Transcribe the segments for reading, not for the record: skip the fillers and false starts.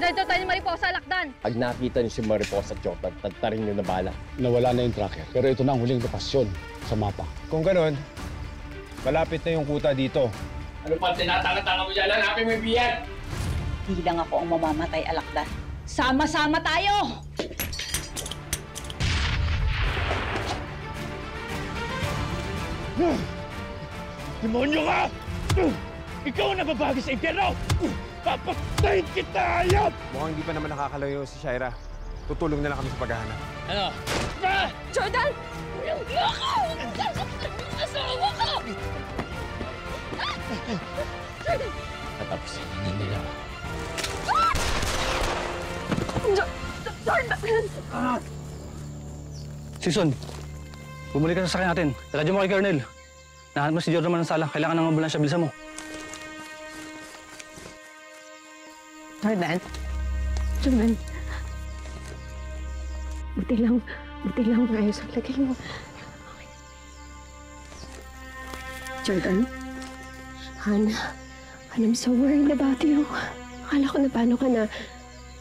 Dahil daw tayo ni Mariposa lakdan. Pag nakita niyo si Mariposa at Jordan, tagtarin niyo na bala. Nawala na yung tracker, pero ito na ang huling lokasyon sa mapa. Kung ganon, malapit na yung kuta dito. Ano pa tinatanga-tanga mo dyan? Hanapin mo yung biyan! Hindi lang ako ang mamamatay, alakdan. Sama-sama tayo! Demonyo ka! Ikaw ang nababagi sa impyerno! Papatayin kita, hayop! Mukhang hindi pa naman nakakalayo si Shaira. Tutulong na lang kami sa paghahanap. Ano? Jordan! Loko! Asawa ko! Tatapusin na nila. Jordan! Sison, bumalik ka sa sakin natin. Radyo mo kay Colonel. Nahanap mo si Jordan Manansala. Kailangan ng ambulansya. Bilisan mo. Jordan. Jordan. Buti lang maayos ang lagay mo. Okay. Jordan. Han, I'm so worried about you. Akala ko na paano ka na.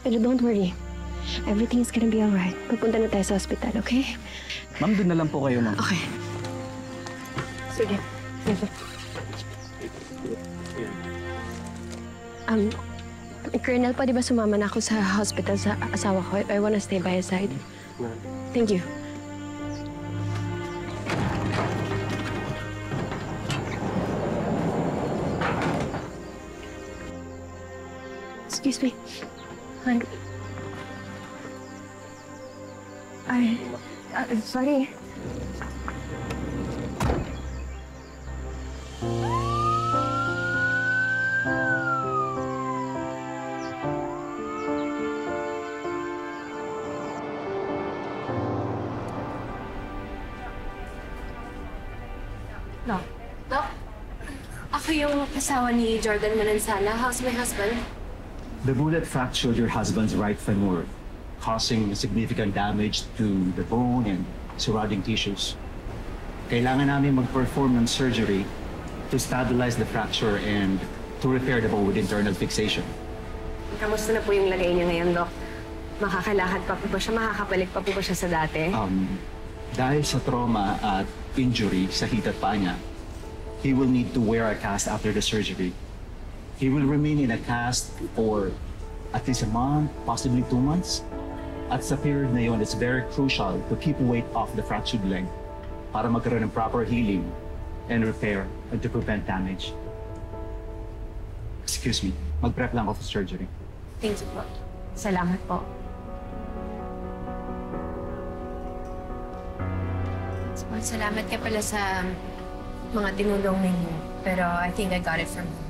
Pero don't worry. Everything is gonna be alright. Pupunta na tayo sa hospital, okay? Ma'am, doon na lang po kayo, ma'am. Okay. Sige. Colonel, pwede ba sumama na ako sa hospital sa asawa ko? I wanna stay by his side. Thank you. Excuse me. Sorry. Doc, ako yung asawa ni Jordan Manansala. How's my husband? The bullet fractured your husband's right femur, causing significant damage to the bone and surrounding tissues. Kailangan namin mag-perform ng surgery to stabilize the fracture and to repair the bone with internal fixation. Kamusta na po yung lagay niya ngayon, Doc? Makakalakad pa po ba siya? Makakabalik pa po ba siya sa dati? Dahil sa trauma at injury sa hita at paa niya, he will need to wear a cast after the surgery. He will remain in a cast for at least a month, possibly 2 months. At sa period na yun, it's very crucial to keep weight off the fractured leg para magkaroon ng proper healing and repair and to prevent damage. Excuse me, mag-prep lang ako for surgery. Thank you po. Salamat po. Salamat ka pala sa mga tinulong ninyo. Pero I think I got it from you.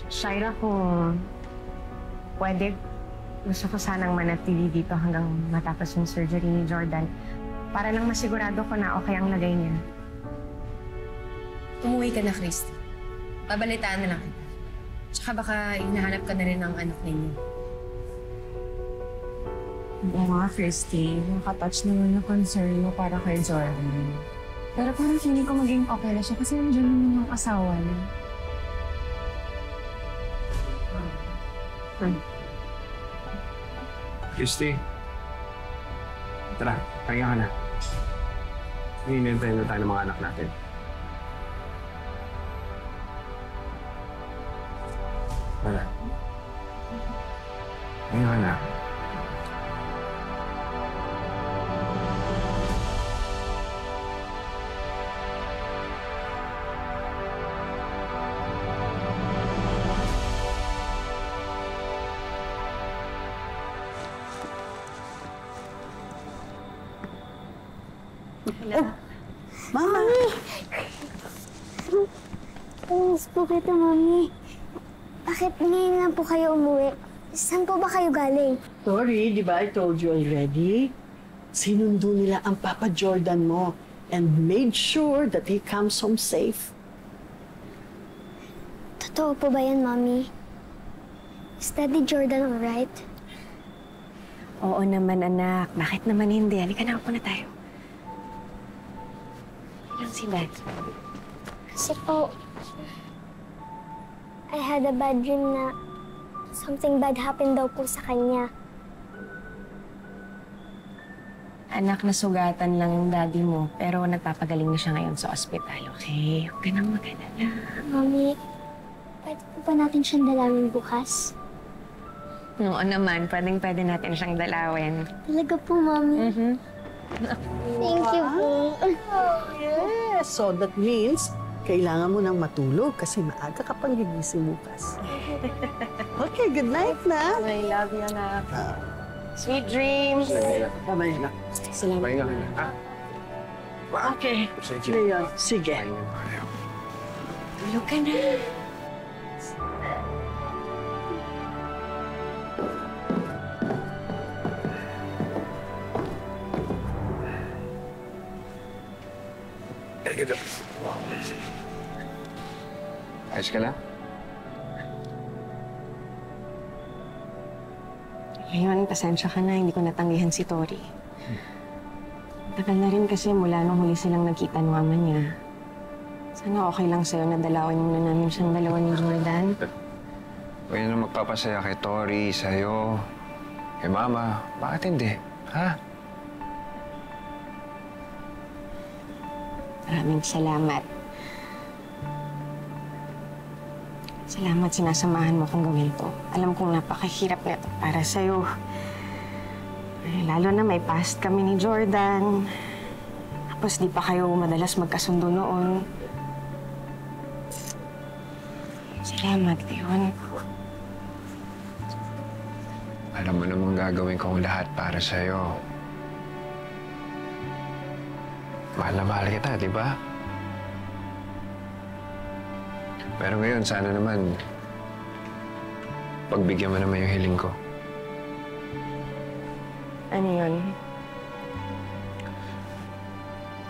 Shaira, kung pwede, gusto ko sanang manatili dito hanggang matapos yung surgery ni Jordan para lang masigurado ko na okay ang lagay niya. Umuwi ka na, Christy. Babalitaan na lang kita. Tsaka baka hinahanap ka na rin ng anak ninyo. Oo nga, Christy. Nakatouch naman yung concern mo para kay Jordan. Pero parang feeling ko maging okay na siya kasi nandiyan naman yung asawa niya. Christy. Tara, kaya ka na. Hinihintay na tayo ng mga anak natin. Tara. Kaya ka na. Oh, Mama! Miss po kita, Mami. Bakit ngayon lang po kayo umuwi? Saan po ba kayo galing? Sorry, di ba I told you already? Sinundo nila ang Papa Jordan mo and made sure that he comes home safe. Totoo po ba yan, Mami? Is Daddy Jordan alright? Oo naman, anak. Bakit naman hindi? Halika na, upo na tayo. Ilang si Dad? Kasi po, I had a bad dream na something bad happened daw po sa kanya. Anak, nasugatan lang yung daddy mo, pero nagpapagaling na siya ngayon sa ospital, okay? Huwag ka nang mag-alala. Mami, pwede po ba natin siyang dalawin bukas? Oo naman, pwede natin siyang dalawin. Talaga po, Mami. Thank you po. Yes, so that means kailangan mo nang matulog kasi maaga ka pang gigising bukas. Okay, good night na. I love you, anak. Sweet dreams. Bye-bye, anak. Salamat. Pahinga ka na, ha? Okay. Leon, sige. Tulog ka na. Ayos ka lang? Ngayon, pasensya ka na, hindi ko natanggihan si Tori. Tagal na rin kasi mula nung huli silang nagkita ng ama niya. Sana okay lang sa'yo na dalawin muna namin siyang dalawa ni Jordan. Huwag na magpapasaya kay Tori, sa'yo, kay Mama. Bakit hindi? Ha? Maraming salamat. Salamat sinasamahan mo kong gawin to. Alam kong napakahirap na ito para sa'yo. Lalo na may past kami ni Jordan. Tapos di pa kayo madalas magkasundo noon. Salamat, Leon. Alam mo namang gagawin kong lahat para sa'yo. Mahal na mahal kita, di ba? Pero ngayon, sana naman, pagbigyan mo naman yung hiling ko. Ano yun?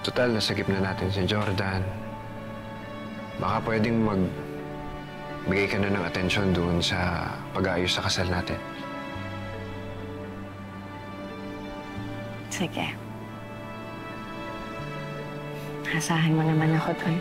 Total, nasagip na natin si Jordan. Baka pwedeng magbigay ka na ng atensyon doon sa pag-aayos sa kasal natin. Sige. Asahan mo naman ako doon.